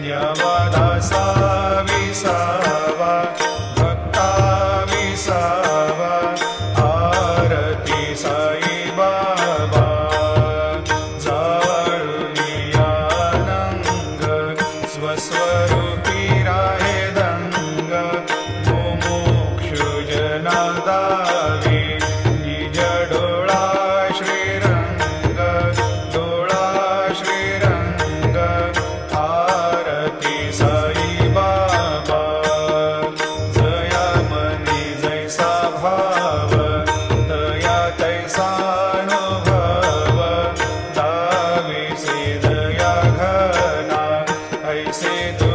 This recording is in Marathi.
न्यवदासा विसावा भक्ता विसावा आरती साई बाबा जाळुनियानंग स्वस्वरूपी राहे दंग मुमुक्षुजना दावी निज डोळा श्रीरंग डोळा श्रीरंग आरती साई बाबा जया मनी जैसा भाव तया तैसानुभव दावी से दया घना ऐसे तु